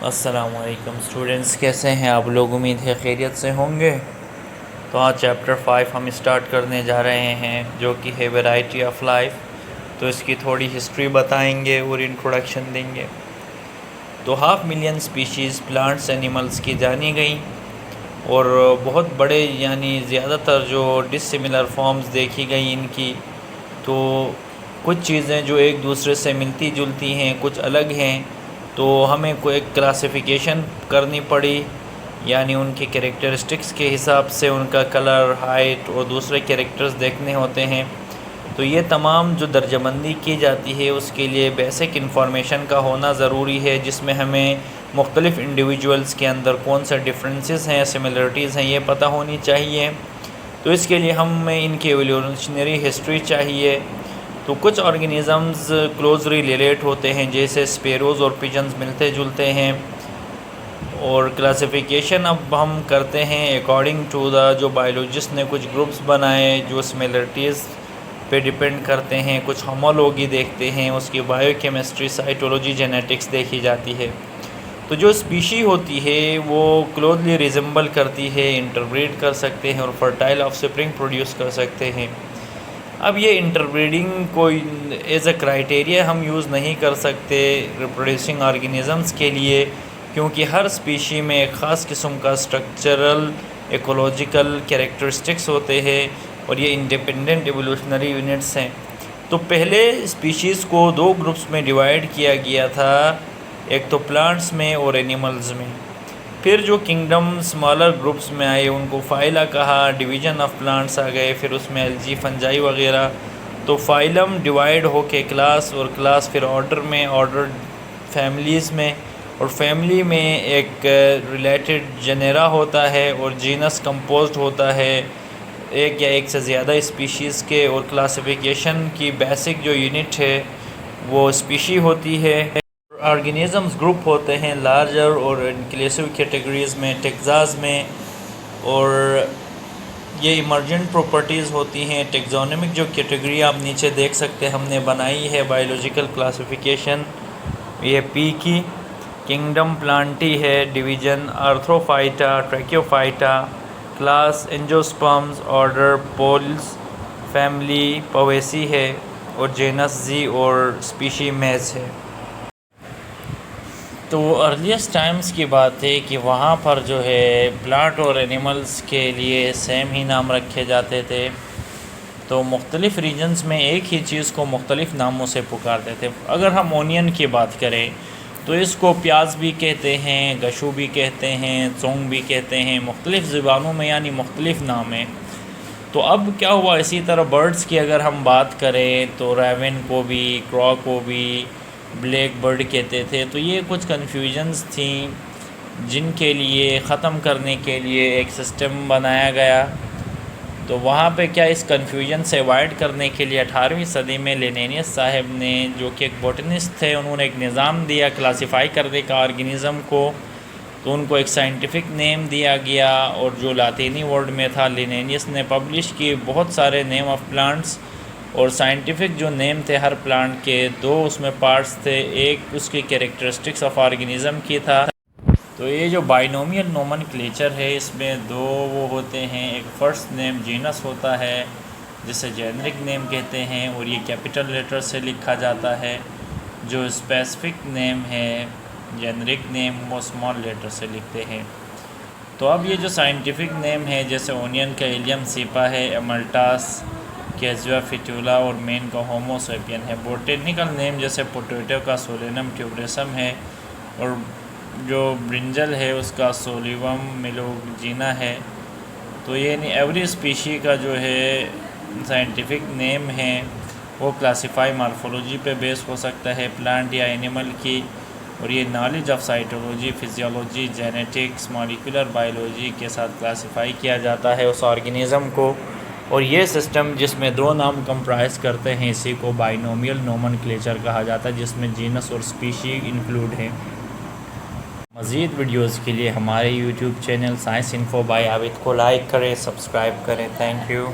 अस्सलामुअलैकुम स्टूडेंट्स, कैसे हैं आप लोग? उम्मीद है खैरियत से होंगे। तो आज चैप्टर 5 हम स्टार्ट करने जा रहे हैं, जो कि है वैरायटी ऑफ लाइफ। तो इसकी थोड़ी हिस्ट्री बताएंगे और इंट्रोडक्शन देंगे। तो 500,000 स्पीशीज़ प्लांट्स एनिमल्स की जानी गई, और बहुत बड़े यानी ज़्यादातर जो डिसिमिलर फॉर्म्स देखी गई इनकी। तो कुछ चीज़ें जो एक दूसरे से मिलती जुलती हैं, कुछ अलग हैं, तो हमें कोई एक क्लासिफिकेशन करनी पड़ी, यानी उनके कैरेक्टरिस्टिक्स के हिसाब से उनका कलर, हाइट और दूसरे कैरेक्टर्स देखने होते हैं। तो ये तमाम जो दर्जाबंदी की जाती है उसके लिए बेसिक इन्फॉर्मेशन का होना ज़रूरी है, जिसमें हमें मुख्तलिफ़ इंडिविजुअल्स के अंदर कौन सा डिफरेंसेस हैं, सिमिलरिटीज़ हैं, ये पता होनी चाहिए। तो इसके लिए हमें इनकी एवोल्यूशनरी हिस्ट्री चाहिए। तो कुछ ऑर्गेनिज़म्स क्लोजली रिलेट होते हैं, जैसे स्पेरोज़ और पिजन्स मिलते जुलते हैं। और क्लासिफिकेशन अब हम करते हैं अकॉर्डिंग टू द, जो बायोलॉजिस्ट ने कुछ ग्रुप्स बनाए जो सिमिलरिटीज़ पे डिपेंड करते हैं। कुछ होमोलॉजी देखते हैं, उसकी बायोकेमिस्ट्री, साइटोलॉजी, जेनेटिक्स देखी जाती है। तो जो स्पीशी होती है वो क्लोजली रिजेंबल करती है, इंटरब्रीड कर सकते हैं और फर्टाइल ऑफस्प्रिंग प्रोड्यूस कर सकते हैं। अब ये इंटरब्रीडिंग कोई एज अ क्राइटेरिया हम यूज़ नहीं कर सकते रिप्रोड्यूसिंग ऑर्गेनिज़म्स के लिए, क्योंकि हर स्पीशी में एक ख़ास किस्म का स्ट्रक्चरल इकोलॉजिकल कैरेक्टरिस्टिक्स होते हैं, और ये इंडिपेंडेंट एवोल्यूशनरी यूनिट्स हैं। तो पहले स्पीशीज़ को दो ग्रुप्स में डिवाइड किया गया था, एक तो प्लांट्स में और एनिमल्स में। फिर जो किंगडम स्मॉलर ग्रुप्स में आए उनको फाइला कहा, डिवीज़न ऑफ प्लांट्स आ गए, फिर उसमें एल्जी, फंजाई वगैरह। तो फाइलम डिवाइड हो के क्लास, और क्लास फिर ऑर्डर में, ऑर्डर फैमिलीज़ में, और फैमिली में एक रिलेटेड जेनेरा होता है, और जीनस कंपोज्ड होता है एक या एक से ज़्यादा स्पीशीज़ के। और क्लासिफिकेशन की बेसिक जो यूनिट है वो स्पीशी होती है। ऑर्गेनिज़म्स ग्रुप होते हैं लार्जर और इंक्लूसिव कैटेगरीज़ में, टेक्सास में। और ये इमर्जेंट प्रॉपर्टीज़ होती हैं। टेक्सोनोमिक जो कैटेगरी आप नीचे देख सकते हैं हमने बनाई है, बायोलॉजिकल क्लासिफिकेशन, ये पी की। किंगडम प्लांटी है, division arthrophyta, tracheophyta, class angiosperms, order poales, family poaceae है, और जेनस जी और स्पीशी मेज है। तो अर्लीस्ट टाइम्स की बात है कि वहाँ पर जो है प्लांट और एनिमल्स के लिए सेम ही नाम रखे जाते थे। तो मुख्तलिफ़ रीजन्स में एक ही चीज़ को मुख्तलिफ़ नामों से पुकारते थे। अगर हम ओनियन की बात करें तो इसको प्याज भी कहते हैं, गशू भी कहते हैं, चोंग भी कहते हैं, मुख्तलिफ़ ज़ुबानों में यानी मुख्तलिफ़ नाम हैं। तो अब क्या हुआ, इसी तरह बर्ड्स की अगर हम बात करें तो रेवन को भी, क्रॉ को भी ब्लैक बर्ड कहते थे। तो ये कुछ कन्फ्यूजन्स थी जिनके लिए ख़त्म करने के लिए एक सिस्टम बनाया गया। तो वहाँ पे क्या, इस कन्फ्यूजन से अवॉइड करने के लिए 18वीं सदी में लिनेनियस साहब ने, जो कि एक बोटनिस्ट थे, उन्होंने एक निज़ाम दिया क्लासिफाई करने का ऑर्गेनिज़म को। तो उनको एक साइंटिफिक नेम दिया गया, और जो लातीनी वर्ड में था, लिनेनियस ने पब्लिश किए बहुत सारे नेम ऑफ प्लांट्स। और साइंटिफिक जो नेम थे हर प्लांट के, दो उसमें पार्ट्स थे, एक उसकी कैरेक्टरिस्टिक्स ऑफ ऑर्गेनिज़म की था। तो ये जो बाइनोमियल नोमेनक्लेचर है इसमें दो वो होते हैं, एक फ़र्स्ट नेम जीनस होता है जिसे जेनरिक नेम कहते हैं, और ये कैपिटल लेटर से लिखा जाता है। जो स्पेसिफिक नेम है जेनरिक नेम वो स्मॉल लेटर से लिखते हैं। तो अब ये जो साइंटिफिक नेम है, जैसे ओनियन का इलियम सीपा है, एमल्टास, कैजुआ फिटूला, और मेन का होमो सेपियन है। बोटेनिकल नेम जैसे पोटैटो का सोलेनम ट्यूबरेसम है, और जो ब्रिंजल है उसका सोलिवम मिलोजीना है। तो ये नहीं, एवरी स्पीशी का जो है साइंटिफिक नेम है वो क्लासिफाई मार्फोलॉजी पे बेस हो सकता है, प्लांट या एनिमल की। और ये knowledge of cytology, physiology, genetics, molecular biology के साथ क्लासिफाई किया जाता है उस ऑर्गेनिज़म को। और ये सिस्टम जिसमें दो नाम कंप्राइज करते हैं, इसी को बाइनोमियल नोमेनक्लेचर कहा जाता है, जिसमें जीनस और स्पीशी इंक्लूड है। मज़ीद वीडियोज़ के लिए हमारे YouTube channel science info by Abid को लाइक करें, सब्सक्राइब करें। Thank you.